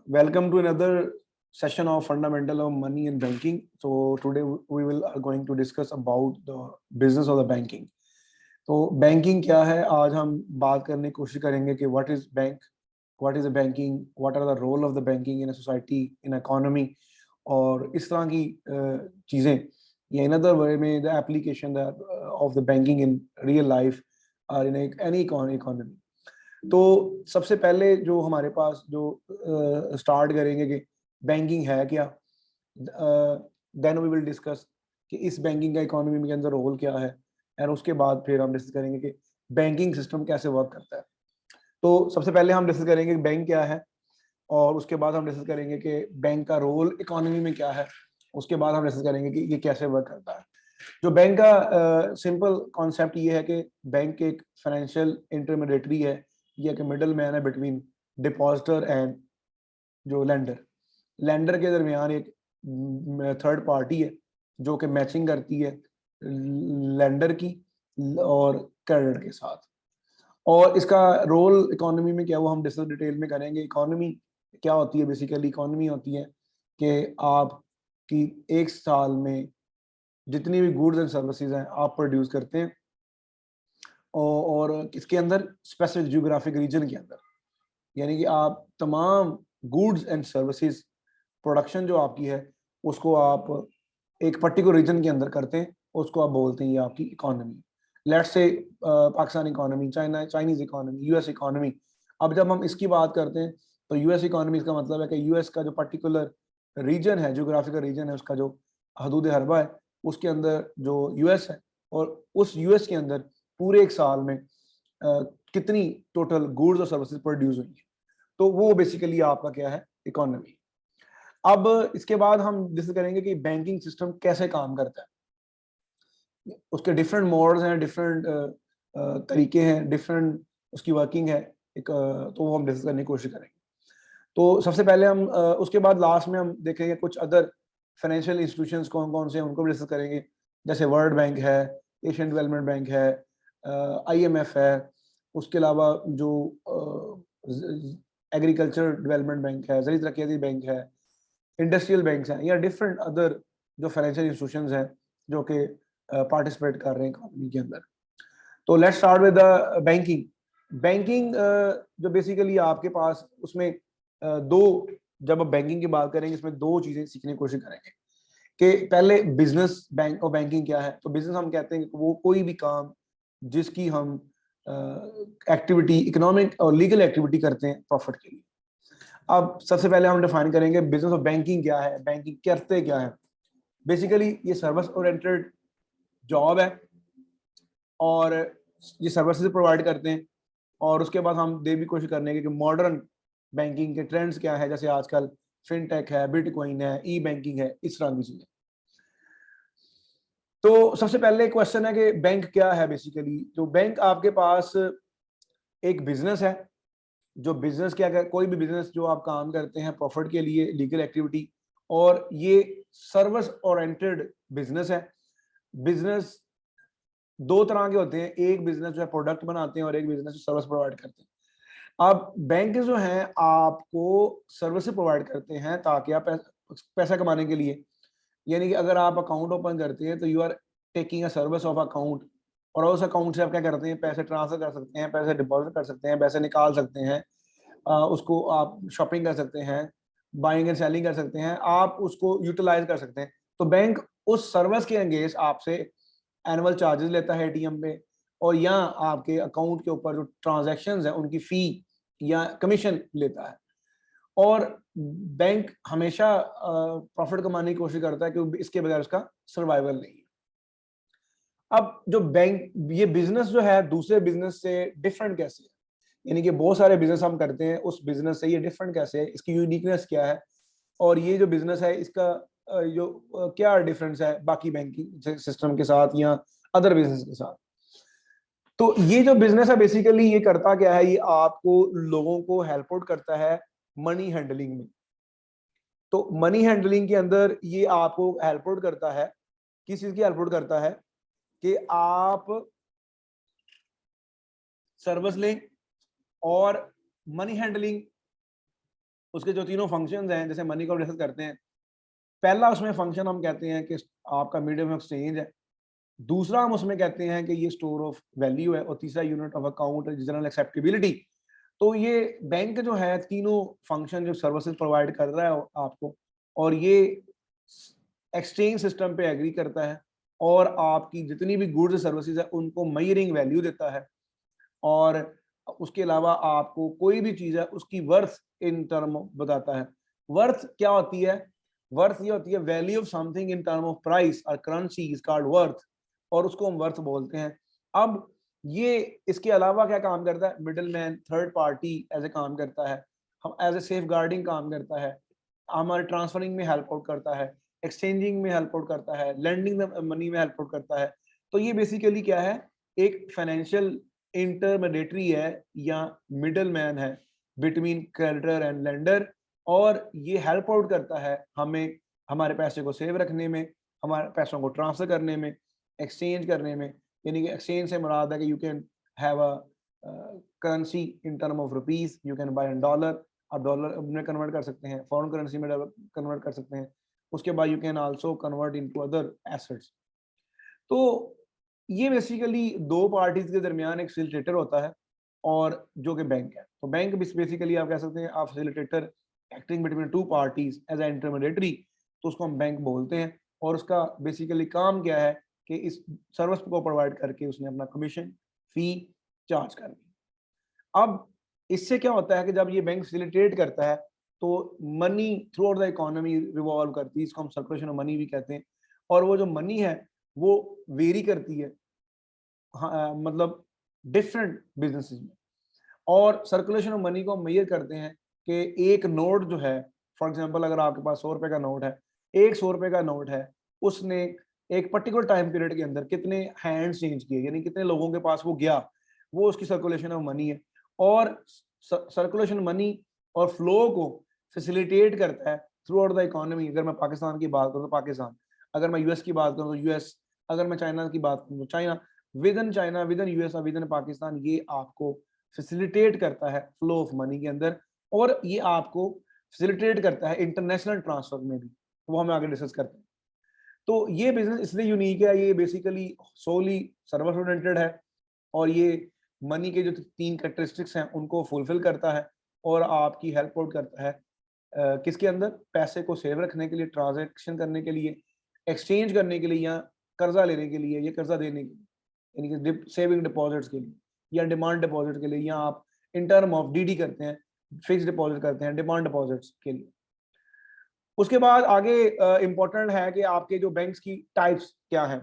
Welcome to another session of Fundamental of Money and Banking. So today we will are going to discuss about the business of the banking. तो banking क्या है, आज हम बात करने की कोशिश करेंगे कि what is bank, what is the banking, what are the role of the banking in society, in economy, और इस तरह की चीज़ें, या इन अदर वे में the application of the banking in real life और इन एनी इकोनॉमी. तो सबसे पहले जो हमारे पास जो स्टार्ट करेंगे कि बैंकिंग है क्या, देन वी विल डिस्कस कि इस बैंकिंग का इकोनॉमी के अंदर रोल क्या है, और उसके बाद फिर हम डिस्कस करेंगे कि बैंकिंग सिस्टम कैसे वर्क करता है. तो सबसे पहले हम डिस्कस करेंगे कि बैंक क्या है, और उसके बाद हम डिस्कस करेंगे कि बैंक का रोल इकोनॉमी में क्या है. उसके बाद हम डिस्कस करेंगे कि ये कैसे वर्क करता है. जो बैंक का सिंपल कॉन्सेप्ट ये है कि बैंक एक फाइनेंशियल इंटरमीडिएटरी है, या कि मिडल मैन है बिटवीन डिपॉजिटर एंड जो लैंडर के दरमियान एक थर्ड पार्टी है जो कि मैचिंग करती है लैंडर की और क्रेडिटर के साथ. और इसका रोल इकोनॉमी में क्या, वो हम डिस्कस डिटेल में करेंगे. इकोनॉमी क्या होती है? बेसिकली इकोनॉमी होती है कि आपकी एक साल में जितनी भी गुड्स एंड सर्विसेज हैं आप प्रोड्यूस करते हैं, और इसके अंदर स्पेसिफिक जियोग्राफिक रीजन के अंदर, यानी कि आप तमाम गुड्स एंड सर्विसेज प्रोडक्शन जो आपकी है उसको आप एक पर्टिकुलर रीजन के अंदर करते हैं, उसको आप बोलते हैं ये आपकी economy. Let's say Pakistan economy, Chinese economy, US economy. अब जब हम इसकी बात करते हैं तो यूएस इकोनॉमी का मतलब है कि यूएस का जो पर्टिकुलर रीजन है, जियोग्राफिकल रीजन है, उसका जो हदूद हरबा है, उसके अंदर जो यूएस है, और उस यूएस के अंदर पूरे एक साल में कितनी टोटल गुड्स और सर्विसेज प्रोड्यूस हुई है. तो वो बेसिकली आपका क्या है, इकोनॉमी. अब इसके बाद हम डिस्कस करेंगे कि बैंकिंग सिस्टम कैसे काम करता है. उसके डिफरेंट मोड्स हैं, डिफरेंट तरीके हैं, डिफरेंट उसकी वर्किंग है तो वो हम डिस्कस करने की कोशिश करेंगे. तो सबसे पहले हम उसके बाद लास्ट में हम देखेंगे कुछ अदर फाइनेंशियल इंस्टीट्यूशंस कौन कौन से हैं, उनको भी डिस्कस करेंगे. जैसे वर्ल्ड बैंक है, एशियन डेवलपमेंट बैंक है, IMF है, उसके अलावा जो एग्रीकल्चर डेवलपमेंट बैंक है, ज़राअत तरक्याती बैंक है, इंडस्ट्रियल बैंक्स हैं, या डिफरेंट अदर जो फाइनेंशियल इंस्टीट्यूशंस हैं जो कि पार्टिसिपेट कर रहे हैं इकोनॉमी के अंदर. तो let's start with the banking. Banking जो बेसिकली आपके पास उसमें दो, जब आप बैंकिंग की बात करेंगे इसमें दो चीजें सीखने की कोशिश करेंगे कि पहले बिजनेस बैंक और बैंकिंग क्या है. तो बिजनेस हम कहते हैं कि वो कोई भी काम जिसकी हम एक्टिविटी, इकोनॉमिक और लीगल एक्टिविटी करते हैं प्रॉफिट के लिए. अब सबसे पहले हम डिफाइन करेंगे बिजनेस ऑफ बैंकिंग क्या है, बैंकिंग करते क्या है. बेसिकली ये सर्विस ओरिएंटेड जॉब है, और ये सर्विसेज प्रोवाइड करते हैं. और उसके बाद हम दे भी कोशिश करने की कि मॉडर्न बैंकिंग के ट्रेंड्स क्या है, जैसे आजकल फिनटेक है, बिटकॉइन है, ई बैंकिंग है, इस तरह की चीजें. तो सबसे पहले क्वेश्चन है कि बैंक क्या है. बेसिकली तो बैंक आपके पास एक बिजनेस है. जो बिजनेस क्या है, कोई भी बिजनेस जो आप काम करते हैं प्रॉफिट के लिए, लीगल एक्टिविटी, और ये सर्विस ओरिएंटेड बिजनेस है. बिजनेस दो तरह के होते हैं, एक बिजनेस जो है प्रोडक्ट बनाते हैं और एक बिजनेस जो सर्विस प्रोवाइड करते हैं. अब बैंक जो हैं आपको सर्विस प्रोवाइड करते हैं ताकि आप पैसा कमाने के लिए, यानी कि अगर आप अकाउंट ओपन करते हैं तो you are taking a service of account, और उस अकाउंट से आप क्या करते हैं, पैसे ट्रांसफर कर सकते हैं, पैसे डिपॉजिट कर सकते हैं, पैसे निकाल सकते हैं, उसको आप शॉपिंग कर सकते हैं, बाइंग एंड सेलिंग कर सकते हैं, आप उसको यूटिलाइज कर सकते हैं. तो बैंक उस सर्विस के अगेंस्ट आपसे एनुअल चार्जेस लेता है एटीएम पे, और या आपके अकाउंट के ऊपर जो ट्रांजैक्शंस हैं उनकी फी या कमीशन लेता है. और बैंक हमेशा प्रॉफिट कमाने की कोशिश करता है क्योंकि इसके बगैर उसका सर्वाइवल नहीं है. अब जो बैंक, ये बिजनेस जो है दूसरे बिजनेस से डिफरेंट कैसे है, यानी कि बहुत सारे बिजनेस हम करते हैं, उस बिजनेस से ये डिफरेंट कैसे है, इसकी यूनिकनेस क्या है, और ये जो बिजनेस है इसका क्या डिफरेंस है बाकी बैंकिंग सिस्टम के साथ या अदर बिजनेस के साथ. तो ये जो बिजनेस है बेसिकली ये करता क्या है, ये आपको लोगों को हेल्प आउट करता है मनी हैंडलिंग में. तो मनी हैंडलिंग के अंदर ये आपको हेल्प आउट करता है, किस चीज की हेल्प आउट करता है, कि आप सर्विस लें और मनी हैंडलिंग उसके जो तीनों फंक्शंस हैं, जैसे मनी को डिस्कस करते हैं, पहला उसमें फंक्शन हम कहते हैं कि आपका मीडियम ऑफ एक्सचेंज है, दूसरा हम उसमें कहते हैं कि ये स्टोर ऑफ वैल्यू है, और तीसरा unit of account general acceptability. तो ये बैंक जो है तीनों फंक्शन जो सर्विसेज प्रोवाइड कर रहा है आपको, और ये एक्सचेंज सिस्टम पे एग्री करता है, और आपकी जितनी भी गुड्स सर्विसेज है उनको मेजरिंग वैल्यू देता है, और उसके अलावा आपको कोई भी चीज है उसकी वर्थ इन टर्म बताता है। वर्थ क्या होती है? वर्थ ये होती है value of something in term of price, और करेंसी इज कॉल्ड वर्थ, और उसको हम वर्थ बोलते हैं। अब ये इसके अलावा क्या काम करता है? Middle man, third party as a काम करता है, हम एज ए सेफ गार्डिंग काम करता है, हमारे ट्रांसफरिंग में हेल्प आउट करता है, एक्सचेंजिंग में हेल्प आउट करता है, लेंडिंग मनी में हेल्प आउट करता है। तो ये बेसिकली क्या है? एक फाइनेंशियल इंटरमीडिएटरी है या मिडल मैन है बिटवीन क्रेडिटर एंड लेंडर, और ये हेल्प आउट करता है हमें हमारे पैसे को सेव रखने में, हमारे पैसों को ट्रांसफर करने में, एक्सचेंज करने में। यानी कि एक्सचेंज से मुराद है कि you can have a currency in term of rupees, you can buy in dollar, आप डॉलर में कन्वर्ट कर सकते हैं, फॉरेन करेंसी में कन्वर्ट कर सकते हैं। उसके बाद you can also convert into other assets. तो ये बेसिकली दो पार्टीज के दरमियान एक फैसिलिटेटर होता है, और जो कि बैंक है। तो बैंक बेसिकली आप कह सकते हैं आप facilitator acting between two parties as a intermediary, तो उसको हम बैंक बोलते हैं। और उसका बेसिकली काम क्या है कि इस सर्विस को प्रोवाइड करके उसने अपना कमीशन फी चार्ज करनी। अब इससे क्या होता है कि जब ये बैंक फैसिलिटेट करता है तो money through out the economy revolve करती है, इसको हम सर्कुलेशन ऑफ मनी भी कहते हैं। और वो जो मनी है वो वेरी करती है, हाँ, मतलब डिफरेंट बिजनेसेस में। और सर्कुलेशन ऑफ मनी को हम मेजर करते हैं कि एक नोट जो है, फॉर एग्जांपल अगर आपके पास 100 रुपए का नोट है, एक 100 रुपए का नोट है, उसने एक पर्टिकुलर टाइम पीरियड के अंदर कितने हैंड्स चेंज किए, यानी कितने लोगों के पास वो गया, वो उसकी सर्कुलेशन ऑफ मनी है। और सर्कुलेशन मनी और फ्लो को फैसिलिटेट करता है थ्रू आउट द इकोनॉमी। अगर मैं पाकिस्तान की बात करूँ तो पाकिस्तान, अगर मैं यूएस की बात करूँ तो यूएस, अगर मैं चाइना की बात करूँ तो China, with in China, with in US और विद इन पाकिस्तान, ये आपको फैसिलिटेट करता है फ्लो ऑफ मनी के अंदर। और ये आपको फैसिलिटेट करता है इंटरनेशनल ट्रांसफर में भी, वो हम आगे डिस्कस करते हैं। तो ये बिजनेस इसलिए यूनिक है, ये बेसिकली सोली सर्विस ओरिएंटेड है, और ये मनी के जो तीन कैरेक्टरिस्टिक्स हैं उनको फुलफिल करता है, और आपकी हेल्प आउट करता है किसके अंदर? पैसे को सेव रखने के लिए, ट्रांजैक्शन करने के लिए, एक्सचेंज करने के लिए, या कर्जा लेने के लिए, या कर्जा देने के लिए, यानी कि सेविंग डिपॉजिट्स के लिए, या डिमांड डिपॉजिट के लिए, या आप इन टर्म ऑफ डीडी करते हैं, फिक्स डिपॉजिट करते हैं, डिमांड डिपॉजिट्स के लिए। उसके बाद आगे इंपॉर्टेंट है कि आपके जो बैंक्स की टाइप्स क्या हैं।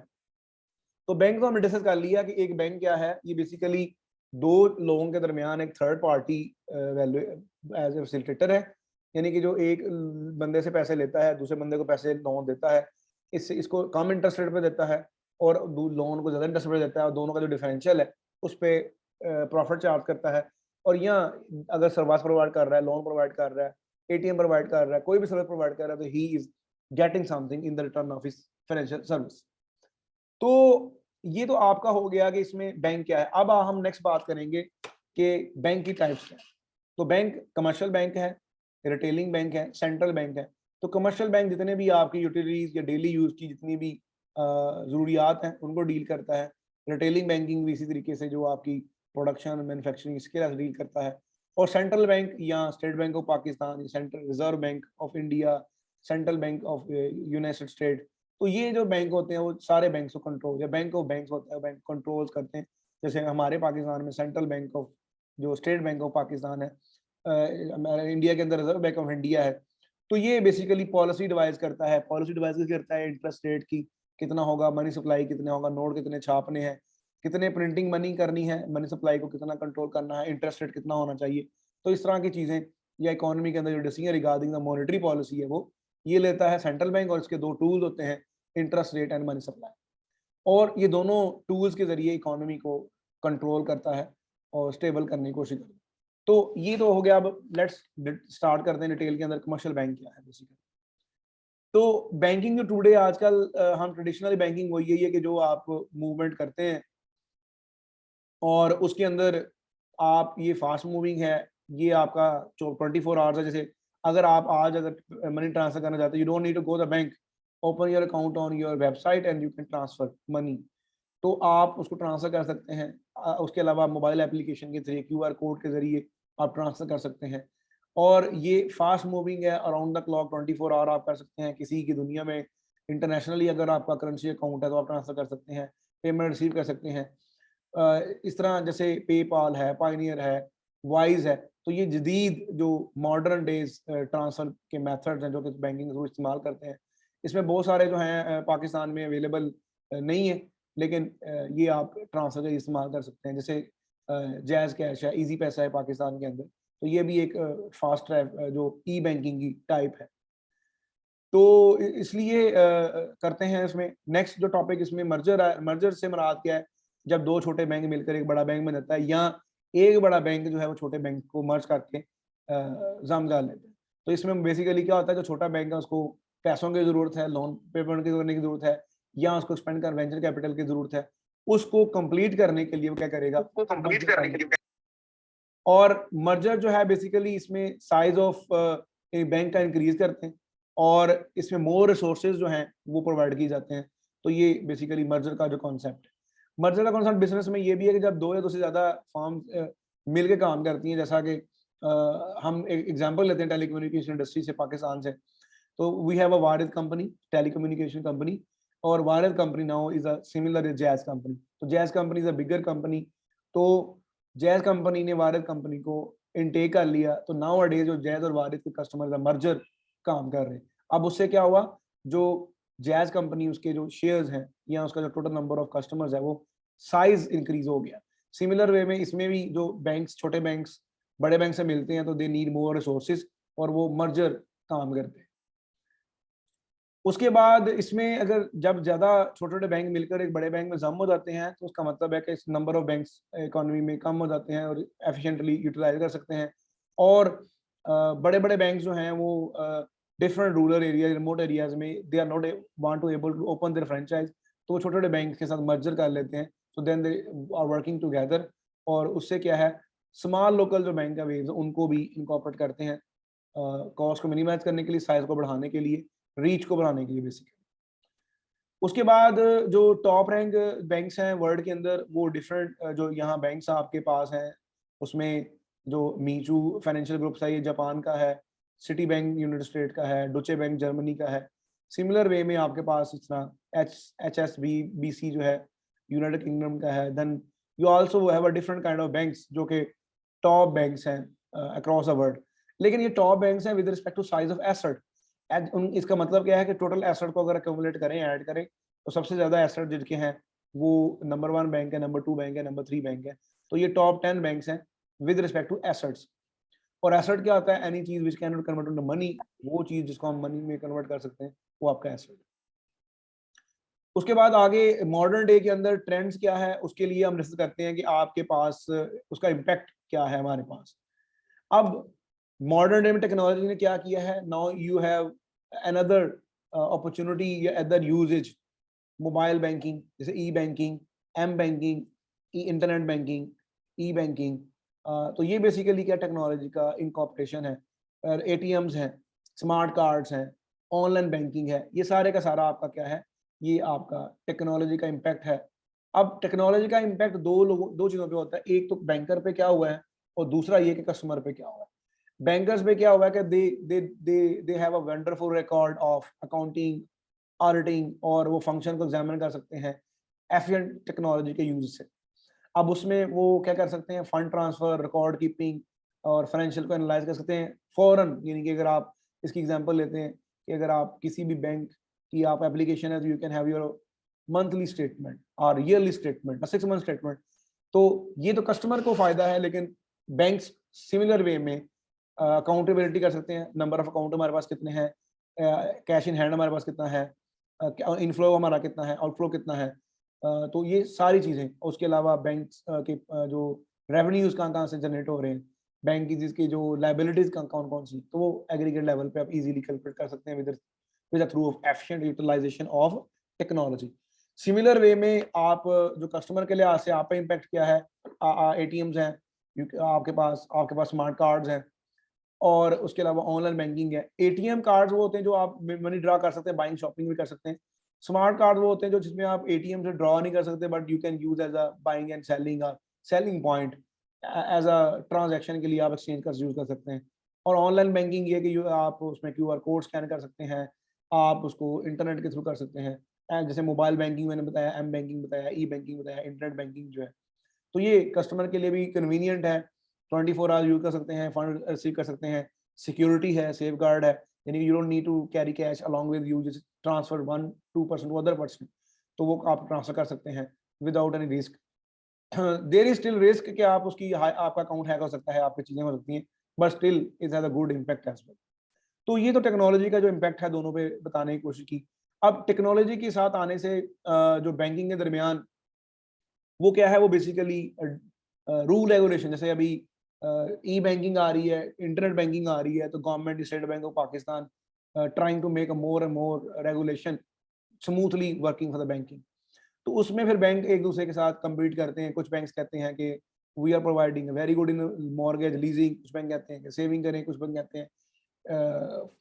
तो बैंक को हमने डिस्कस कर लिया कि एक बैंक क्या है, ये बेसिकली दो लोगों के दरमियान एक third party value as a facilitator है, यानी कि जो एक बंदे से पैसे लेता है, दूसरे बंदे को पैसे लोन देता है, इससे इसको कम इंटरेस्ट रेट पे देता है, और लोन को ज़्यादा इंटरेस्ट रेट देता है, और दोनों का जो डिफरेंशियल है उस पर प्रॉफिट चार्ज करता है। और यहाँ अगर सर्विस प्रोवाइड कर रहा है, लोन प्रोवाइड कर रहा है, एटीएम प्रोवाइड कर रहा है, कोई भी सर्विस प्रोवाइड कर रहा है, तो he is getting something in the return of his financial service. तो ये तो आपका हो गया कि इसमें बैंक क्या है। अब हम नेक्स्ट बात करेंगे कि बैंक की टाइप्स क्या है। तो बैंक कमर्शियल बैंक है, रिटेलिंग बैंक है, सेंट्रल बैंक है। तो कमर्शियल बैंक जितने भी आपकी यूटिलिटीज या डेली यूज की जितनी भी ज़रूरियात हैं उनको डील करता है। रिटेलिंग बैंकिंग भी इसी तरीके से जो आपकी प्रोडक्शन मैन्युफैक्चरिंग इसके साथ डील करता है। और सेंट्रल बैंक या state bank of Pakistan, central reserve bank of India, central bank of United state, तो ये जो बैंक होते हैं वो सारे बैंक्स को कंट्रोल, या बैंक ऑफ बैंक्स होता है, बैंक कंट्रोल्स करते हैं। जैसे हमारे पाकिस्तान में सेंट्रल बैंक ऑफ, जो स्टेट बैंक ऑफ पाकिस्तान है, इंडिया के अंदर रिजर्व बैंक ऑफ इंडिया है। तो ये बेसिकली पॉलिसी डिवाइस करता है, पॉलिसी डिवाइस करता है इंटरेस्ट रेट की कितना होगा, मनी सप्लाई कितना होगा, नोट कितने छापने हैं, कितने प्रिंटिंग मनी करनी है, मनी सप्लाई को कितना कंट्रोल करना है, इंटरेस्ट रेट कितना होना चाहिए। तो इस तरह की चीजें या इकोनॉमी के अंदर जो decision regarding the monetary policy है वो ये लेता है सेंट्रल बैंक, और इसके दो टूल्स होते हैं, interest rate and money supply. और ये दोनों टूल्स के जरिए इकोनॉमी को कंट्रोल करता है और स्टेबल करने की कोशिश करता है। तो ये तो हो गया। अब लेट्स स्टार्ट करते हैं डिटेल के अंदर कमर्शियल बैंक क्या है बेसिकली। तो बैंकिंग जो टुडे आजकल हम ट्रेडिशनल बैंकिंग वही है कि जो आप मूवमेंट करते हैं, और उसके अंदर आप ये फास्ट मूविंग है, ये आपका 24 आवर्स है। जैसे अगर आप आज अगर मनी ट्रांसफर करना चाहते हैं, you don't need to go the bank, open your account on your website and you can transfer money. तो आप उसको ट्रांसफर कर सकते हैं। उसके अलावा मोबाइल एप्लीकेशन के जरिए, क्यूआर कोड के जरिए आप ट्रांसफर कर सकते हैं। और ये फास्ट मूविंग है, अराउंड द क्लॉक 24 आवर आप कर सकते हैं। किसी की दुनिया में इंटरनेशनली अगर आपका करेंसी अकाउंट है तो आप ट्रांसफर कर सकते हैं, पेमेंट रिसीव कर सकते हैं। इस तरह जैसे पेपाल है, पायनियर है, वाइज है। तो ये जदीद जो मॉडर्न डेज ट्रांसफर के मेथड्स हैं जो कि बैंकिंग थ्रू इस्तेमाल करते हैं, इसमें बहुत सारे जो हैं पाकिस्तान में अवेलेबल नहीं है, लेकिन ये आप ट्रांसफर का इस्तेमाल कर सकते हैं। जैसे जैज़ कैश है, इजी पैसा है पाकिस्तान के अंदर, तो ये भी एक फास्ट ट्रैक जो ई बैंकिंग की टाइप है। तो इसलिए करते हैं इसमें। नेक्स्ट जो टॉपिक इसमें मर्जर है। मर्जर से मुराद क्या है? जब दो छोटे बैंक मिलकर एक बड़ा बैंक बन जाता है, या एक बड़ा बैंक जो है वो छोटे बैंक को मर्ज करके जामगा लेते हैं। तो इसमें बेसिकली क्या होता है, जो छोटा बैंक है उसको पैसों की जरूरत है, लोन पेमेंट करने की जरूरत है, या उसको एक्सपेंड कर वेंचर कैपिटल की जरूरत है। उसको कंप्लीट करने के लिए वो क्या करेगा, उसको कंप्लीट करने के लिए। और मर्जर जो है बेसिकली इसमें साइज ऑफ एक बैंक का इंक्रीज करते हैं, और इसमें मोर रिसोर्सेज जो हैं वो प्रोवाइड किए जाते हैं। तो ये बेसिकली मर्जर का जो कॉन्सेप्ट है। मर्जर का कॉन्सेप्ट बिजनेस में ये भी है कि जब दो या दो से ज्यादा फर्म मिल के काम करती हैं, जैसा कि हम एक एग्जांपल लेते हैं टेलीकम्युनिकेशन इंडस्ट्री से, पाकिस्तान से। तो we have a Warid company, telecommunication company, और Warid company now is a similar Jazz company. तो Jazz company is a bigger company. तो जैज कंपनी ने वारिद कंपनी को इनटेक कर लिया। तो नाउ अ डेज जो जैज और वारिद के कस्टमर मर्जर काम कर रहे हैं। अब उससे क्या हुआ, जो जैज कंपनी उसके जो शेयर्स हैं या उसका जो टोटल नंबर ऑफ कस्टमर्स है वो साइज इंक्रीज हो गया। सिमिलर वे में इसमें भी जो बैंक्स, छोटे बैंक्स बड़े बैंक से मिलते हैं तो दे नीड मोर रिसोर्सेज, और वो मर्जर काम करते हैं। उसके बाद इसमें अगर जब ज्यादा छोटे छोटे बैंक मिलकर एक बड़े बैंक में जम हो जाते हैं, तो उसका मतलब है कि नंबर ऑफ बैंक्स इकोनॉमी में कम हो जाते हैं और एफिशिएंटली यूटिलाइज कर सकते हैं। और बड़े बड़े बैंक जो हैं वो different rural area, remote areas में they are not want to able to open their franchise, तो छोटे छोटे बैंक के साथ मर्जर कर लेते हैं। तो then they are working together, और उससे क्या है, स्मॉल लोकल जो बैंक का वेज उनको भी इनकॉर्पोरेट करते हैं, कॉस्ट को मिनिमाइज करने के लिए, साइज को बढ़ाने के लिए, रीच को बढ़ाने के लिए बेसिकली। उसके बाद जो टॉप रैंक बैंक्स हैं वर्ल्ड के अंदर, वो डिफरेंट जो यहाँ बैंक्स आपके पास हैं, उसमें जो मीचू फाइनेंशियल ग्रुप्स है ये जापान का है, सिटी बैंक यूनाइटेड स्टेट का है, डोचे बैंक जर्मनी का है। सिमिलर वे में आपके पास इस तरह HSBC जो है यूनाइटेड किंगडम का है। Then you also have a different kind of banks जो कि टॉप बैंक्स हैं अक्रॉस द वर्ल्ड। लेकिन ये टॉप बैंक्स हैं with respect to size of asset. इसका मतलब क्या है कि टोटल एसेट को अगर एक्यूमुलेट करें, ऐड करें, तो सबसे ज्यादा एसेट जिनके हैं वो नंबर 1 बैंक है, नंबर 2 बैंक है, नंबर 3 बैंक है। तो ये टॉप 10 बैंक्स हैं विद रिस्पेक्ट टू एसेट्स। और एसेट क्या होता है? एनी चीज which can not convert into money, वो चीज जिसको हम मनी में कन्वर्ट कर सकते हैं वो आपका एसेट। उसके बाद आगे मॉडर्न डे के अंदर ट्रेंड्स क्या है, उसके लिए हम डिस्कस करते हैं कि आपके पास उसका इम्पैक्ट क्या है हमारे पास। अब मॉडर्न डे में टेक्नोलॉजी ने क्या किया है, now you have another opportunity या अदर यूजेज, मोबाइल बैंकिंग, जैसे E banking, M banking, internet banking, E banking. तो ये बेसिकली क्या टेक्नोलॉजी का इनकॉर्पोरेशन है। एटीएम्स हैं, स्मार्ट कार्ड्स हैं, ऑनलाइन बैंकिंग है, ये सारे का सारा आपका क्या है, ये आपका टेक्नोलॉजी का इम्पैक्ट है। अब टेक्नोलॉजी का इम्पैक्ट दो चीज़ों पे होता है, एक तो बैंकर पे क्या हुआ है और दूसरा ये कि कस्टमर पे क्या हुआ है। बैंकर्स पे क्या हुआ है कि दे have a wonderful record of accounting, auditing, और वो फंक्शन को एग्जामिन कर सकते हैं एफिशिएंट टेक्नोलॉजी के यूज से। अब उसमें वो क्या कर सकते हैं, फंड ट्रांसफर, रिकॉर्ड कीपिंग और फाइनेंशियल को एनालाइज कर सकते हैं फौरन। यानी कि अगर आप इसकी एग्जांपल लेते हैं कि अगर आप किसी भी बैंक की आप एप्लीकेशन है तो you can have your monthly statement और ईयरली स्टेटमेंट, 6 मंथ स्टेटमेंट। तो ये तो कस्टमर को फायदा है, लेकिन बैंक्स सिमिलर वे में अकाउंटेबिलिटी कर सकते हैं। नंबर ऑफ अकाउंट हमारे पास कितने हैं, कैश इन हैंड हमारे पास कितना है, इनफ्लो हमारा कितना है, आउटफ्लो कितना है। तो ये सारी चीज़ें। उसके अलावा बैंक के जो रेवेन्यूज कहाँ से जनरेट हो रहे हैं, बैंक की जिसकी जो लाइबिलिटीज कौन कौन सी, तो वो एग्रीगेट लेवल पे आप इजीली कैलकुलेट कर सकते हैं with through of efficient utilisation of technology. Similar way में आप जो कस्टमर के लिहाज से आप पे इम्पैक्ट क्या है, एटीएम्स हैं, आपके पास स्मार्ट कार्ड्स हैं, और उसके अलावा ऑनलाइन बैंकिंग है। एटीएम कार्ड वो होते हैं जो आप मनी ड्रा कर सकते हैं, बाइंग शॉपिंग भी कर सकते हैं। स्मार्ट कार्ड वो होते हैं जो जिसमें आप एटीएम से ड्रॉ नहीं कर सकते, but you can use as a buying and selling point, as a transaction के लिए आप एक्सचेंज कर यूज कर सकते हैं। और ऑनलाइन बैंकिंग ये कि आप उसमें क्यूआर कोड स्कैन कर सकते हैं, आप उसको इंटरनेट के थ्रू कर सकते हैं। जैसे मोबाइल बैंकिंग मैंने बताया, एम बैंकिंग बताया, ई बैंकिंग बताया, इंटरनेट बैंकिंग जो है, तो ये कस्टमर के लिए भी कन्वीनियंट है। 24 आवर यूज कर सकते हैं, फंड रिसीव कर सकते हैं, सिक्योरिटी है, सेफ गार्ड है, यानी you don't need to carry cash along with you, जैसे ट्रांसफर 1-2% टू अदर पर्सन, तो वो आप ट्रांसफर कर सकते हैं without any risk. There is still risk कि आप उसकी आपका अकाउंट हैक हो सकता है, आपकी चीजें हो सकती हैं, but still it has a good impact as well. तो ये तो टेक्नोलॉजी का जो इम्पैक्ट है दोनों पे बताने की कोशिश की। अब टेक्नोलॉजी के साथ आने से जो बैंकिंग के दरमियान वो क्या है, वो बेसिकली रूल रेगुलेशन, जैसे अभी ई बैंकिंग आ रही है, इंटरनेट बैंकिंग आ रही है, तो government, state bank of Pakistan trying to make a more and more regulation smoothly working for the banking. तो उसमें फिर बैंक एक दूसरे के साथ कम्पीट करते हैं। कुछ बैंक्स कहते हैं कि we are providing very good in mortgage leasing, कुछ बैंक कहते हैं कि सेविंग करें, कुछ बैंक कहते हैं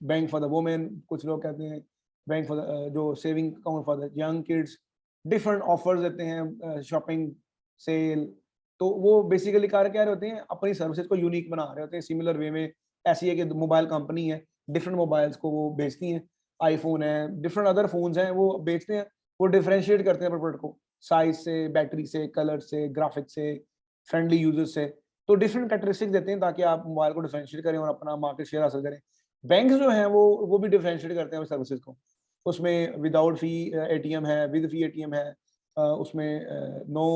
बैंक फॉर द वुमेन, कुछ लोग कहते हैं बैंक फॉर जो saving account for the young kids. Different offers देते हैं, शॉपिंग, सेल। तो वो बेसिकली कार्य क्या रहे होते हैं, अपनी सर्विसेज को यूनिक बना रहे होते हैं। सिमिलर वे में ऐसी है कि मोबाइल कंपनी है, डिफरेंट मोबाइल्स को वो बेचती हैं, आईफोन है, डिफरेंट अदर फोन्स हैं, वो बेचते हैं, वो डिफरेंशिएट करते हैं प्रोडक्ट को साइज से, बैटरी से, कलर से, ग्राफिक्स से, फ्रेंडली यूजर्स से। तो डिफरेंट कैरेक्टरिस्टिक्स देते हैं ताकि आप मोबाइल को डिफरेंशिएट करें और अपना मार्केट शेयर हासिल करें। बैंक जो हैं वो भी डिफरेंशिएट करते हैं सर्विसेज को। उसमें विदाउट फी एटीएम है, विद फी एटीएम है, उसमें नो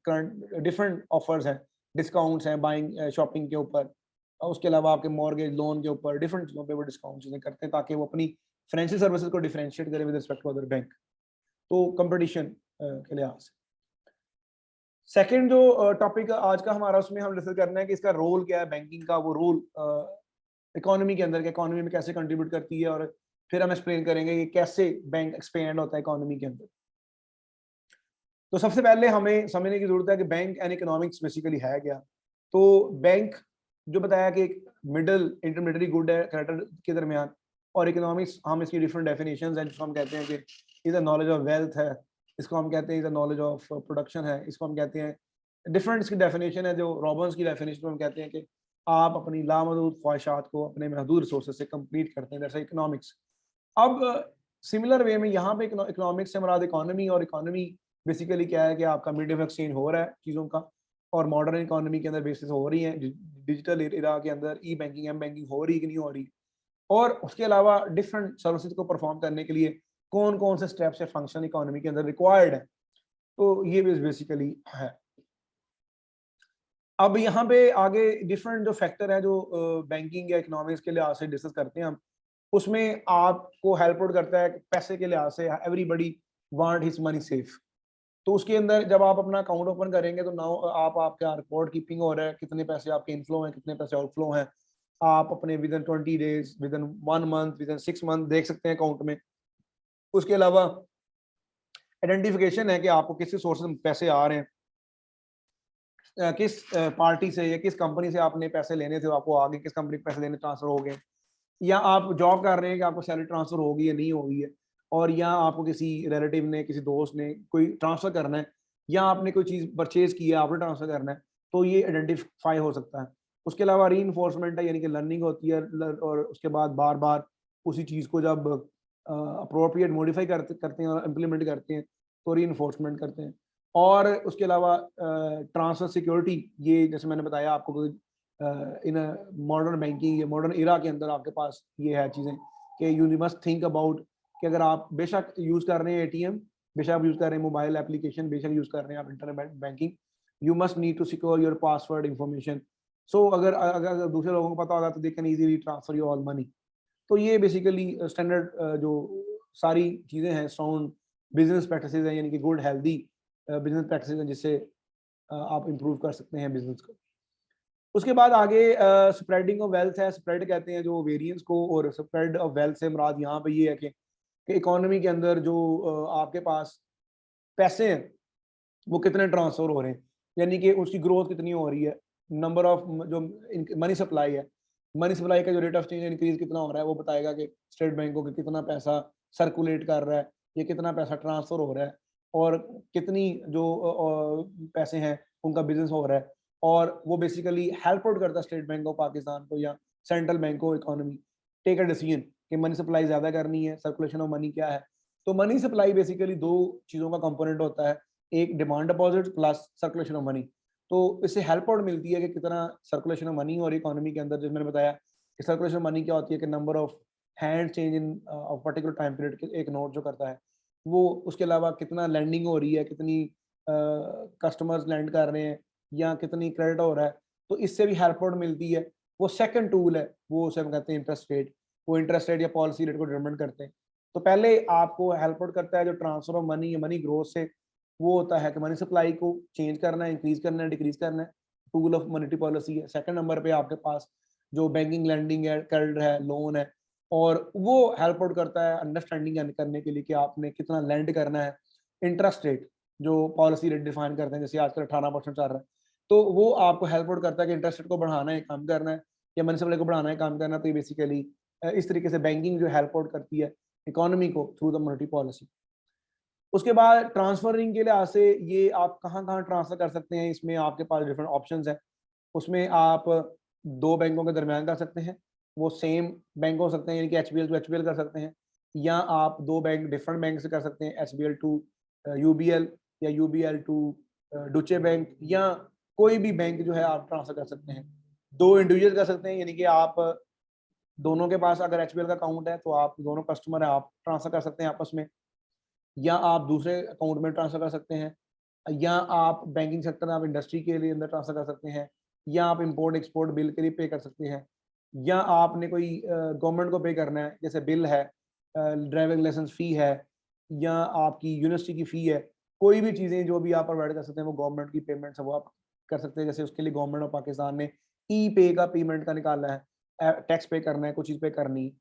करंट डिफरेंट ऑफर्स हैं, डिस्काउंट्स हैं बाइंग शॉपिंग के ऊपर। उसके अलावा आपके मॉर्गेज लोन के ऊपर डिफरेंट चीज़ों पे वो डिस्काउंट चीज़ें करते हैं ताकि वो अपनी फाइनेंशियल सर्विसेज को डिफरेंशिएट करें with respect to other bank. तो कंपटीशन के लिहाज से सेकंड जो टॉपिक आज का हमारा, उसमें हम डिस्कस करना है कि इसका रोल क्या है, बैंकिंग का वो रोल इकोनॉमी के अंदर, इकोनॉमी में कैसे कंट्रीब्यूट करती है, और फिर हम एक्सप्लेन करेंगे कि कैसे बैंक एक्सपेंड होता है इकोनॉमी के अंदर। तो सबसे पहले हमें समझने की जरूरत है कि बैंक एंड इकोनॉमिक्स बेसिकली है क्या। तो बैंक जो बताया कि एक मिडल इंटरमीडिएटरी गुड है क्रेडिटर के दरमियान, और इकोनॉमिक्स हम इसकी डिफरेंट डेफिनेशंस हैं, जिसको हम कहते हैं कि इज नॉलेज ऑफ वेल्थ है, इसको हम कहते हैं इज नॉलेज ऑफ प्रोडक्शन है, इसको हम कहते हैं डिफरेंट इसकी डेफिनेशन है। जो रॉबर्ट्स की डेफिनेशन हम कहते हैं कि आप अपनी लामहदूद ख्वाहिशात को अपने महदूद रिसोर्सेज से कंप्लीट करते हैं, जैसे इकोनॉमिक्स। अब सिमिलर वे में यहाँ पे इकोनॉमिक्स से मुराद इकोनॉमी, और इकोनॉमी बेसिकली क्या है कि आपका मीडियम एक्सचेंज हो रहा है चीज़ों का, और मॉडर्न इकोनॉमी के अंदर बेसिस हो रही है, डिजिटल एरा के अंदर ई बैंकिंग, एम बैंकिंग हो रही है कि नहीं हो रही, और उसके अलावा डिफरेंट सर्विसेज को परफॉर्म करने के लिए कौन कौन से स्टेप्स या फंक्शन इकोनॉमी के अंदर रिक्वायर्ड है। तो ये बेसिकली है। अब यहाँ पे आगे डिफरेंट जो फैक्टर है जो बैंकिंग या इकोनॉमिक्स के लिहाज से डिस्कस करते हैं हम, उसमें आपको हेल्प आउट करता है पैसे के लिहाज से। Everybody want his money safe. तो उसके अंदर जब आप अपना अकाउंट ओपन करेंगे तो नाउ आपका रिकॉर्ड कीपिंग हो रहा है, कितने पैसे आपके इनफ्लो हैं, कितने पैसे आउटफ्लो हैं। आप अपने with in 20 days, with in 1 month, with in 6 month देख सकते हैं अकाउंट में। उसके अलावा आइडेंटिफिकेशन है कि आपको किस सोर्स से पैसे आ रहे हैं, किस पार्टी से या किस कंपनी से आपने पैसे लेने थे, आपको आगे किस कंपनी के पैसे लेने ट्रांसफर हो गए, या आप जॉब कर रहे हैं कि आपको सैलरी ट्रांसफर होगी या नहीं होगी है, और या आपको किसी रिलेटिव ने, किसी दोस्त ने कोई ट्रांसफर करना है, या आपने कोई चीज़ परचेज की है, आपने ट्रांसफर करना है, तो ये आइडेंटिफाई हो सकता है। उसके अलावा री इन्फोर्समेंट है, यानी कि लर्निंग होती है, और उसके बाद बार बार उसी चीज़ को जब अप्रोप्रिएट मॉडिफाई करते हैं और इम्प्लीमेंट करते हैं तो री इन्फोर्समेंट करते हैं। और उसके अलावा ट्रांसफर सिक्योरिटी, ये जैसे मैंने बताया आपको, इन मॉडर्न बैंकिंग या मॉडर्न इरा के अंदर आपके पास ये है चीज़ें कि यू मस्ट थिंक अबाउट कि अगर आप बेशक यूज़ कर रहे हैं एटीएम, बेशक आप यूज़ कर रहे हैं मोबाइल एप्लीकेशन, बेशक यूज़ कर रहे हैं आप internet banking, you must need to secure your password information. So अगर अगर दूसरे लोगों को पता होगा तो they can easily transfer your all money. तो ये बेसिकली स्टैंडर्ड जो सारी चीज़ें हैं, साउंड बिजनेस प्रैक्टिसेस हैं, यानी कि गुड हेल्दी बिजनेस प्रैक्टिसेस हैं, जिससे आप इम्प्रूव कर सकते हैं बिजनेस को। उसके बाद आगे स्प्रेडिंग ऑफ वेल्थ है। स्प्रेड कहते हैं जो वेरिएंस को, और स्प्रेड ऑफ वेल्थ से मुराद यहाँ पे ये है कि इकोनॉमी के अंदर जो आपके पास पैसे हैं वो कितने ट्रांसफर हो रहे हैं, यानी कि उसकी ग्रोथ कितनी हो रही है, नंबर ऑफ जो मनी सप्लाई है, मनी सप्लाई का जो रेट ऑफ चेंज इंक्रीज कितना हो रहा है वो बताएगा कि स्टेट बैंकों के कितना पैसा सर्कुलेट कर रहा है, ये कितना पैसा ट्रांसफर हो रहा है, और कितनी जो पैसे हैं उनका बिजनेस हो रहा है। और वो बेसिकली हेल्प आउट करता है स्टेट बैंक ऑफ पाकिस्तान को या सेंट्रल बैंक को इकोनॉमी टेक अ डिसीजन कि मनी सप्लाई ज्यादा करनी है, सर्कुलेशन ऑफ मनी क्या है। तो मनी सप्लाई बेसिकली दो चीजों का कंपोनेंट होता है, एक demand deposit plus circulation of money. तो इससे हेल्प आउट मिलती है कि कितना सर्कुलेशन ऑफ मनी और इकोनॉमी के अंदर, जैसे मैंने बताया कि सर्कुलेशन मनी क्या होती है कि number of hand change in particular time period के एक नोट जो करता है वो, उसके अलावा कितना लैंडिंग हो रही है, कितनी कस्टमर्स लैंड कर रहे हैं या कितनी क्रेडिट हो रहा है, तो इससे भी हेल्प आउट मिलती है। वो सेकंड टूल है, वो उसे हम कहते हैं इंटरेस्ट रेट। वो इंटरेस्ट रेट या पॉलिसी रेट को डिटरमाइन करते हैं। तो पहले आपको हेल्प आउट करता है जो ट्रांसफर ऑफ मनी या मनी ग्रोथ से, वो होता है कि मनी सप्लाई को चेंज करना है, इंक्रीज करना है, डिक्रीज करना है, टूल ऑफ मॉनेटरी पॉलिसी है। सेकंड नंबर पे आपके पास जो बैंकिंग लैंडिंग है, क्रेडिट है, लोन है, और वो हेल्प आउट करता है अंडरस्टैंडिंग करने के लिए कि आपने कितना लैंड करना है। इंटरेस्ट रेट जो पॉलिसी रेट डिफाइन करते हैं, जैसे आजकल 18% चल रहा है, तो वो आपको हेल्प आउट करता है कि इंटरेस्ट रेट को बढ़ाना है, कम करना है, या मनी सप्लाई को बढ़ाना है, कम करना है। तो ये बेसिकली इस तरीके से बैंकिंग जो हेल्प आउट करती है इकोनॉमी को थ्रू द मॉनेटरी पॉलिसी। उसके बाद ट्रांसफरिंग के लिहाज से ये आप कहाँ कहाँ ट्रांसफर कर सकते हैं, इसमें आपके पास डिफरेंट ऑप्शंस हैं। उसमें आप दो बैंकों के दरमियान कर सकते हैं, वो सेम बैंक हो सकते हैं, यानी कि एचबीएल टू एचबीएल कर सकते हैं, या आप दो बैंक डिफरेंट बैंक से कर सकते हैं, एचबीएल टू यूबीएल या यूबीएल टू डुचे बैंक, या कोई भी बैंक जो है आप ट्रांसफर कर सकते हैं। दो इंडिविजुअल कर सकते हैं, यानी कि आप दोनों के पास अगर एचबीएल का अकाउंट है तो आप दोनों कस्टमर है, आप ट्रांसफर कर सकते हैं आपस में, या आप दूसरे अकाउंट में ट्रांसफर कर सकते हैं, या आप बैंकिंग सेक्टर में आप इंडस्ट्री के लिए अंदर ट्रांसफर कर सकते हैं, या आप इंपोर्ट एक्सपोर्ट बिल के लिए पे कर सकते हैं, या आपने कोई गवर्नमेंट को पे करना है, जैसे बिल है, ड्राइविंग लाइसेंस फ़ी है, या आपकी यूनिवर्सिटी की फ़ी है। कोई भी चीज़ें जो भी आप प्रोवाइड कर सकते हैं वो गवर्नमेंट की पेमेंट्स है वो आप कर सकते हैं। जैसे उसके लिए गवर्नमेंट ऑफ पाकिस्तान ने ई पे का पेमेंट का निकाला है, टैक्स पे करना है, कुछ चीज़ पे करनी है।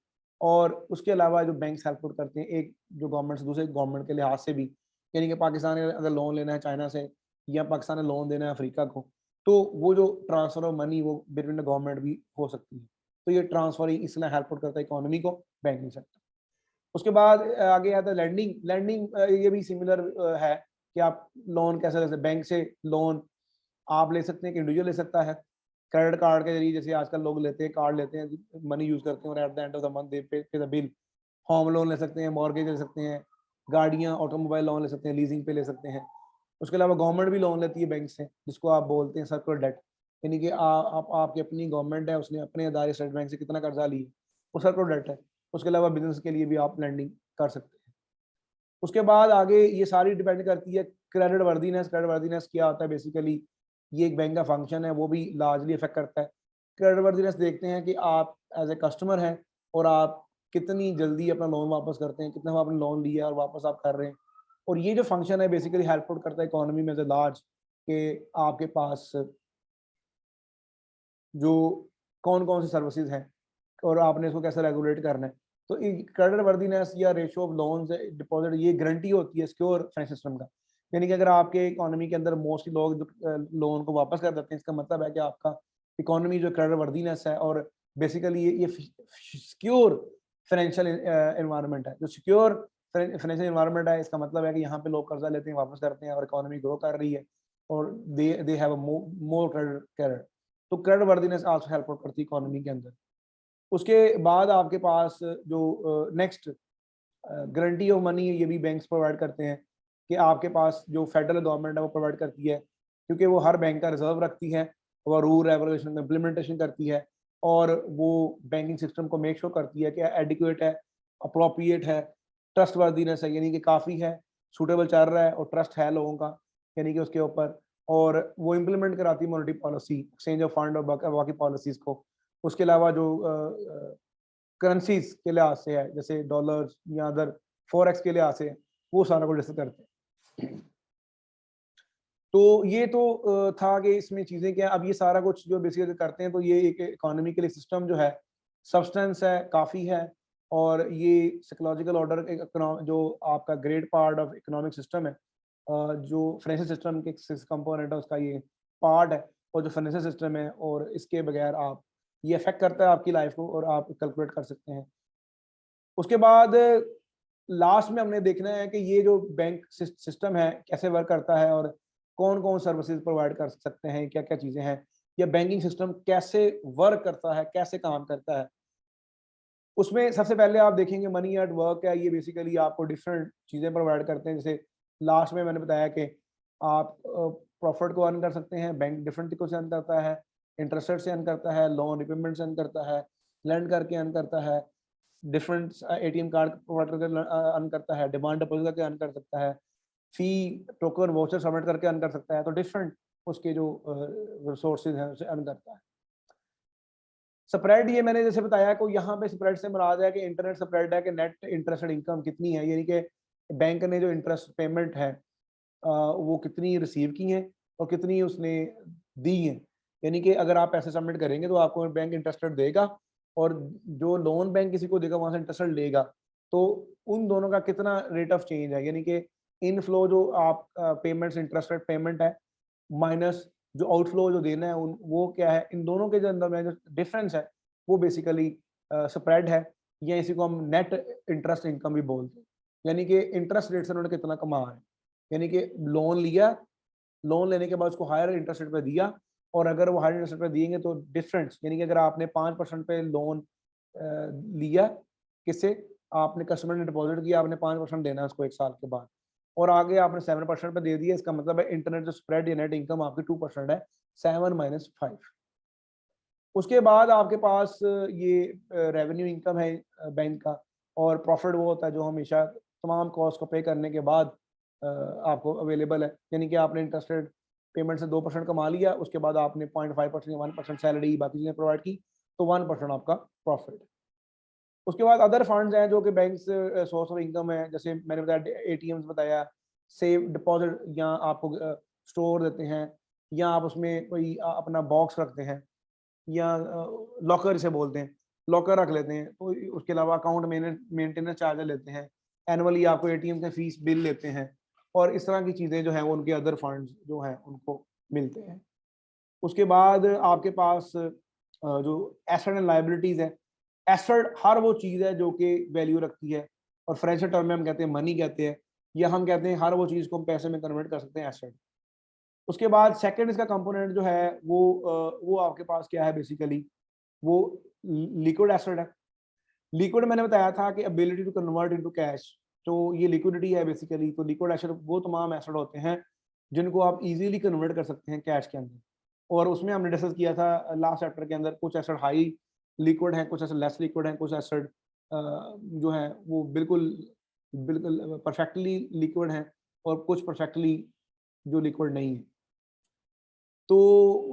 और उसके अलावा जो बैंक हेल्प आउट करते हैं एक जो गवर्नमेंट से दूसरे गवर्नमेंट के लिहाज से भी, यानी कि पाकिस्तान ने अगर लोन लेना है चाइना से, या पाकिस्तान ने लोन देना है अफ्रीका को, तो वो जो ट्रांसफर ऑफ मनी वो बिटवीन द गवर्नमेंट भी हो सकती है। तो ये ट्रांसफर ही इसलिए हेल्प आउट करता है इकोनॉमी को, बैंकिंग सेक्टर। उसके बाद आगे आता है लैंडिंग। लैंडिंग ये भी सिमिलर है कि आप लोन कैसे ले सकते हैं। बैंक से लोन आप ले सकते हैं, कि इंडिविजुअल ले सकता है क्रेडिट कार्ड के जरिए, जैसे आजकल लोग लेते हैं, कार्ड लेते हैं, मनी यूज करते हैं और at the end of the month they pay the bill. Home loan ले सकते हैं, मॉर्गेज ले सकते हैं, गाड़ियाँ ऑटोमोबाइल लोन ले सकते हैं, लीजिंग पे ले सकते हैं। उसके अलावा गवर्नमेंट भी लोन लेती है बैंक से, जिसको आप बोलते हैं सर्कुलर डेट, यानी कि आप आपकी अपनी गवर्नमेंट है, उसने अपने अदारे स्टेट बैंक से कितना कर्जा लिया, वो सर्कुलर डेट है। उसके अलावा बिजनेस के लिए भी आप लैंडिंग कर सकते हैं। उसके बाद आगे ये सारी डिपेंड करती है क्रेडिट वर्दीनेस। क्रेडिट वर्दीनेस क्या होता है बेसिकली, ये एक बैंक का फंक्शन है, वो भी लार्जली इफेक्ट करता है। क्रेडिट वर्दीनेस देखते हैं कि आप एज ए कस्टमर हैं और आप कितनी जल्दी अपना लोन वापस करते हैं, कितना आपने लोन लिया और वापस आप कर रहे हैं। और ये जो फंक्शन है बेसिकली हेल्प आउट करता है इकोनॉमी में एज ए लार्ज, कि आपके पास जो कौन कौन सी सर्विसेज हैं और आपने इसको कैसे रेगुलेट करना है। तो क्रेडिट वर्दीनेस या रेशियो ऑफ लोन्स डिपॉजिट, ये गारंटी होती है सिक्योर फाइनेंस सिस्टम का। यानी कि अगर आपके इकोनॉमी के अंदर मोस्टली लोग लोन को वापस कर देते हैं, इसका मतलब है कि आपका इकोनॉमी जो क्रेडिट वर्दीनेस है, और बेसिकली ये सिक्योर फाइनेंशियल एनवायरनमेंट है। जो सिक्योर फाइनेंशियल एनवायरनमेंट है, इसका मतलब है कि यहाँ पे लोग कर्जा लेते हैं, वापस करते हैं और इकोनॉमी ग्रो कर रही है, और they have a more credit. तो credit worthiness also help out करती है इकोनॉमी के अंदर। उसके बाद आपके पास जो नेक्स्ट गारंटी ऑफ मनी, ये भी बैंक्स प्रोवाइड करते हैं, कि आपके पास जो फेडरल गवर्नमेंट है वो प्रोवाइड करती है, क्योंकि वो हर बैंक का रिजर्व रखती है, वो रूल रेगुलेशन में इम्प्लीमेंटेशन करती है, और वो बैंकिंग सिस्टम को मेक श्योर करती है कि एडिक्वेट है, अप्रोप्रिएट है, ट्रस्ट वर्दीनेस है, यानी कि काफ़ी है, सूटेबल चल रहा है और ट्रस्ट है लोगों का, यानी कि उसके ऊपर। और वो इम्प्लीमेंट कराती है monetary policy, exchange of fund और बाकी पॉलिसीज़ को। उसके अलावा जो करेंसीज के लिहाज से है, जैसे डॉलर या अदर फॉरेक्स के लिहाज से, वो सारा कुछ डिस्कस करते हैं। तो ये तो था कि इसमें चीज़ें क्या, अब ये सारा कुछ जो बेसिकली करते हैं, तो ये एक इकोनॉमी के लिए सिस्टम जो है, सब्सटेंस है, काफ़ी है। और ये साइकोलॉजिकल ऑर्डर जो आपका great part of economic system है, जो फाइनेंशियल सिस्टम के कंपोनेंट है उसका ये पार्ट है। और जो फाइनेंशियल सिस्टम है, और इसके बगैर आप ये अफेक्ट करता है आपकी लाइफ को और आप कैलकुलेट कर सकते हैं। उसके बाद लास्ट में हमने देखना है कि ये जो बैंक सिस्टम है कैसे वर्क करता है और कौन कौन सर्विसेज प्रोवाइड कर सकते हैं, क्या क्या चीज़ें हैं, या बैंकिंग सिस्टम कैसे वर्क करता है, कैसे काम करता है। उसमें सबसे पहले आप देखेंगे मनी एट वर्क है, ये बेसिकली आपको डिफरेंट चीज़ें प्रोवाइड करते हैं। जैसे लास्ट में मैंने बताया कि आप प्रॉफिट को अर्न कर सकते हैं, बैंक डिफरेंट तरीकों से अर्न करता है, इंटरेस्ट रेट से अर्न करता है, लोन रिपेमेंट से अर्न करता है, लैंड करके अर्न करता है, डिफरेंट एटीएम कार्ड प्रोवाइड करके अर्न करता है, डिमांड डिपॉजिट करके अर्न कर सकता है, फी टोकन वाउचर सबमिट करके अर्न कर सकता है। तो डिफरेंट उसके जो रिसोर्सेज हैं उसे अर्न करता है। स्प्रेड ये मैंने जैसे बताया को यहाँ पे स्प्रेड से मुराद है कि इंटरनेट स्प्रेड है कि नेट इंटरेस्टेड इनकम कितनी है, यानी कि बैंक ने जो इंटरेस्ट पेमेंट है वो कितनी रिसीव की है और कितनी उसने दी है। यानी कि अगर आप पैसे सबमिट करेंगे तो आपको बैंक इंटरेस्टेड देगा और जो लोन बैंक किसी को देगा वहां से इंटरेस्टेड लेगा, तो उन दोनों का कितना रेट ऑफ चेंज है, यानी कि इनफ्लो जो आप पेमेंट्स इंटरेस्टेड पेमेंट है माइनस जो आउटफ्लो जो देना है वो क्या है, इन दोनों के जो अंदर में जो डिफरेंस है वो बेसिकली स्प्रेड है, या इसी को हम नेट इंटरेस्ट इनकम भी बोलते हैं। यानी कि इंटरेस्ट रेट से उन्होंने कितना कमा है, यानी कि लोन लिया, लोन लेने के बाद उसको हायर इंटरेस्ट रेट पे दिया, और अगर वो हायर इंटरेस्ट रेट पे दिएंगे तो डिफरेंस, यानी कि अगर आपने 5% पे लोन लिया, किससे, आपने कस्टमर ने डिपॉजिट किया, आपने 5% देना है उसको 1 साल के बाद, और आगे आपने 7% पे दे दिया, इसका मतलब है इंटरनेट जो स्प्रेड या नेट इनकम आपकी 2% है, 7 माइनस 5। उसके बाद आपके पास ये रेवेन्यू इनकम है बैंक का, और प्रॉफिट वो होता है जो हमेशा तमाम कॉस्ट को पे करने के बाद आपको अवेलेबल है। यानी कि आपने इंटरेस्टेड पेमेंट से 2% कमा लिया, उसके बाद आपने 0.5% या 1% सैलरी बाकी चीज़ें प्रोवाइड की, तो 1% आपका प्रॉफिट। उसके बाद अदर फंड्स हैं जो कि बैंक से सोर्स ऑफ इनकम है, जैसे मैंने बताया एटीएम्स बताया, सेव डिपॉजिट, या आपको स्टोर देते हैं, या आप उसमें कोई अपना बॉक्स रखते हैं, या लॉकर इसे बोलते हैं, लॉकर रख लेते हैं। तो उसके अलावा अकाउंट मेंटेनेंस चार्ज लेते हैं, एनुअली आपको एटीएम के फीस बिल लेते हैं, और इस तरह की चीज़ें जो हैं वो उनके अदर फंड्स जो हैं उनको मिलते हैं। उसके बाद आपके पास जो एसेट एंड लायबिलिटीज़ है, एसेट हर वो चीज़ है जो कि वैल्यू रखती है, और फाइनेंशियल टर्म में हम कहते हैं मनी कहते हैं, या हम कहते हैं हर वो चीज़ को हम पैसे में कन्वर्ट कर सकते हैं, एसेट। उसके बाद सेकंड इसका कंपोनेंट जो है वो आपके पास क्या है, बेसिकली वो लिक्विड एसेट है। लिक्विड मैंने बताया था कि ability to convert into cash, तो ये लिक्विडिटी है बेसिकली। तो लिक्विड एसेट वो तमाम एसेट होते हैं जिनको आप इजीली कन्वर्ट कर सकते हैं कैश के अंदर, और उसमें हमने डिस्कस किया था लास्ट चैप्टर के अंदर, कुछ एसेट हाई लिक्विड हैं, कुछ एसेट लेस लिक्विड हैं, कुछ एसेट जो है वो बिल्कुल बिल्कुल परफेक्टली लिक्विड हैं, और कुछ परफेक्टली जो लिक्विड नहीं है। तो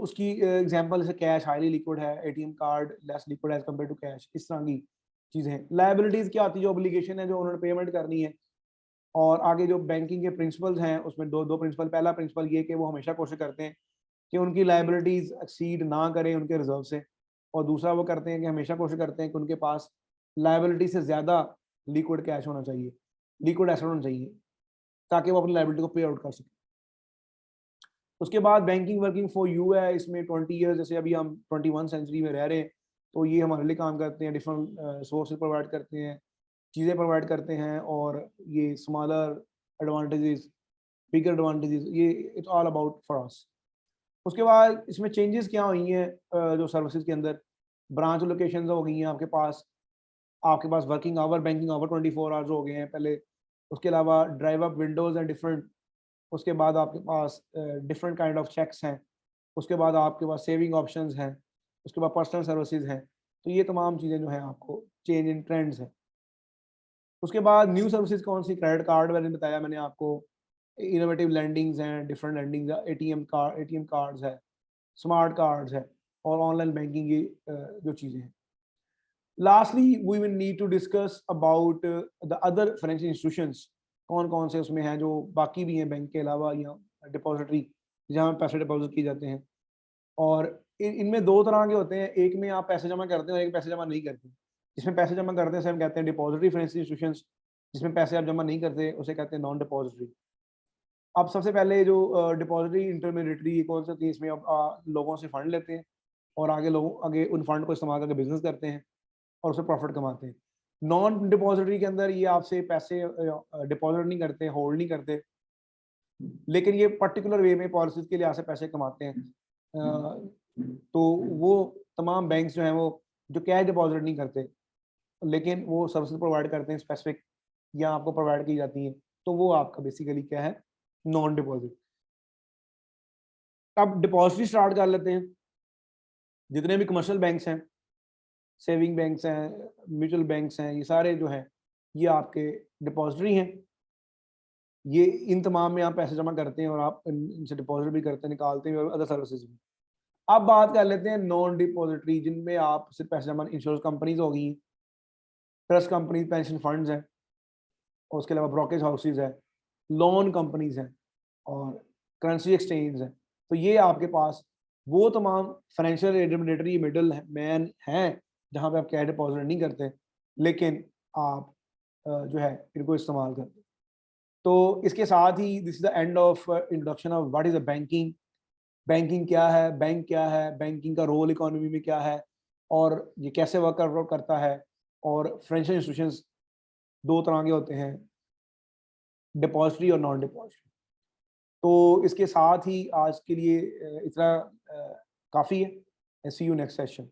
उसकी एग्जांपल जैसे कैश हाईली लिक्विड है, ATM card less liquid as compare to cash, इस तरह की चीजें। लायबिलिटीज क्या आती है, जो ऑब्लिगेशन है जो उन्होंने पेमेंट करनी है, और आगे जो बैंकिंग के प्रिंसिपल्स हैं उसमें दो प्रिंसिपल। पहला प्रिंसिपल ये कि वो हमेशा कोशिश करते हैं कि उनकी लायबिलिटीज एक्सीड ना करें उनके रिजर्व से, और दूसरा वो करते हैं कि हमेशा कोशिश करते हैं कि उनके पास लायबिलिटी से ज्यादा लिक्विड कैश होना चाहिए, लिक्विड एसेट होना चाहिए, ताकि वो अपनी लायबिलिटी को पे आउट कर सके। उसके बाद बैंकिंग वर्किंग फॉर यू है, इसमें 20 ईयर्स, जैसे अभी हम 21 सेंचुरी में रह रहे हैं, तो ये हमारे लिए काम करते हैं, डिफरेंट सोर्सेज प्रोवाइड करते हैं, चीज़ें प्रोवाइड करते हैं, और ये स्मॉलर एडवांटेजेस, बिगर एडवांटेजेस, ये it's all about for us. उसके बाद इसमें चेंजेस क्या हुई हैं जो सर्विसेज के अंदर, ब्रांच लोकेशंस हो गई हैं आपके पास working hour, banking hour 24 hours हो गए हैं पहले। उसके अलावा drive up windows and different. उसके बाद आपके पास डिफरेंट काइंड ऑफ चेक्स हैं। उसके बाद आपके पास सेविंग ऑप्शंस हैं। उसके बाद पर्सनल सर्विसेज हैं। तो ये तमाम चीज़ें जो हैं आपको चेंज इन ट्रेंड्स हैं। उसके बाद न्यू सर्विसेज कौन सी, क्रेडिट कार्ड मैंने बताया मैंने आपको, इनोवेटिव लैंडिंग्स हैं, डिफरेंट लैंडिंग्स, एटीएम कार्ड्स है, स्मार्ट कार्ड्स है, और ऑनलाइन बैंकिंग, ये जो चीज़ें हैं। Lastly we will need to discuss about the other financial institutions, कौन कौन से उसमें हैं जो बाकी भी हैं बैंक के अलावा, या डिपॉजिटरी जहाँ पैसे डिपॉजिट किए जाते हैं। और इनमें दो तरह के होते हैं, एक में आप पैसे जमा करते हैं और एक पैसे जमा नहीं करते। जिसमें पैसे जमा करते हैं उसे हम कहते हैं डिपॉजिटरी फाइनेंशियल इंस्टीट्यूशंस, जिसमें पैसे आप जमा नहीं करते उसे कहते हैं नॉन डिपॉजिटरी। अब सबसे पहले जो डिपॉजिटरी इंटरमीडिएटरी कौन सी होती है, इसमें आप लोगों से फंड लेते हैं, और आगे लोग आगे उन फंड को इस्तेमाल करके बिजनेस करते हैं और उससे प्रॉफिट कमाते हैं। नॉन डिपॉजिटरी के अंदर ये आपसे पैसे डिपॉजिट नहीं करते, होल्ड नहीं करते, लेकिन ये पर्टिकुलर वे में पॉलिसीज के लिए आपसे पैसे कमाते हैं। तो वो तमाम बैंक्स जो हैं वो जो कैश डिपॉजिट नहीं करते, लेकिन वो सर्विस प्रोवाइड करते हैं स्पेसिफिक, या आपको प्रोवाइड की जाती है, तो वो आपका बेसिकली क्या है, नॉन डिपॉजिट। अब डिपॉजिटरी स्टार्ट कर लेते हैं। जितने भी कमर्शियल बैंक्स हैं, सेविंग बैंक्स हैं, म्यूचुअल बैंक्स हैं, ये सारे जो हैं ये आपके डिपॉजिटरी हैं। ये इन तमाम में आप पैसे जमा करते हैं और आप इनसे डिपॉजिट भी करते हैं, निकालते हैं और अदर सर्विसेज भी। अब बात कर लेते हैं नॉन डिपॉजिटरी, जिनमें आप सिर्फ पैसे जमा, इंश्योरेंस कंपनीज होगी, ट्रस्ट कंपनीज, पेंशन फंड्स हैं, और उसके अलावा ब्रोकेज हाउसेज है, लोन कंपनीज हैं और करेंसी एक्सचेंज है। तो ये आपके पास वो तमाम फाइनेंशियल इंटरमीडिएटरी मिडल मैन हैं जहाँ पे आप कैश डिपॉजिट नहीं करते, लेकिन आप जो है इनको इस्तेमाल करते। तो इसके साथ ही this is the end of introduction of what is a banking. Banking क्या है, बैंक क्या है, बैंकिंग का रोल इकोनॉमी में क्या है, और ये कैसे वर्क करता है। और फाइनेंशियल इंस्टीट्यूशंस दो तरह के होते हैं, डिपॉजिटरी और नॉन डिपॉजिटरी। तो इसके साथ ही आज के लिए इतना काफ़ी है। सी यू नेक्स्ट सेशन।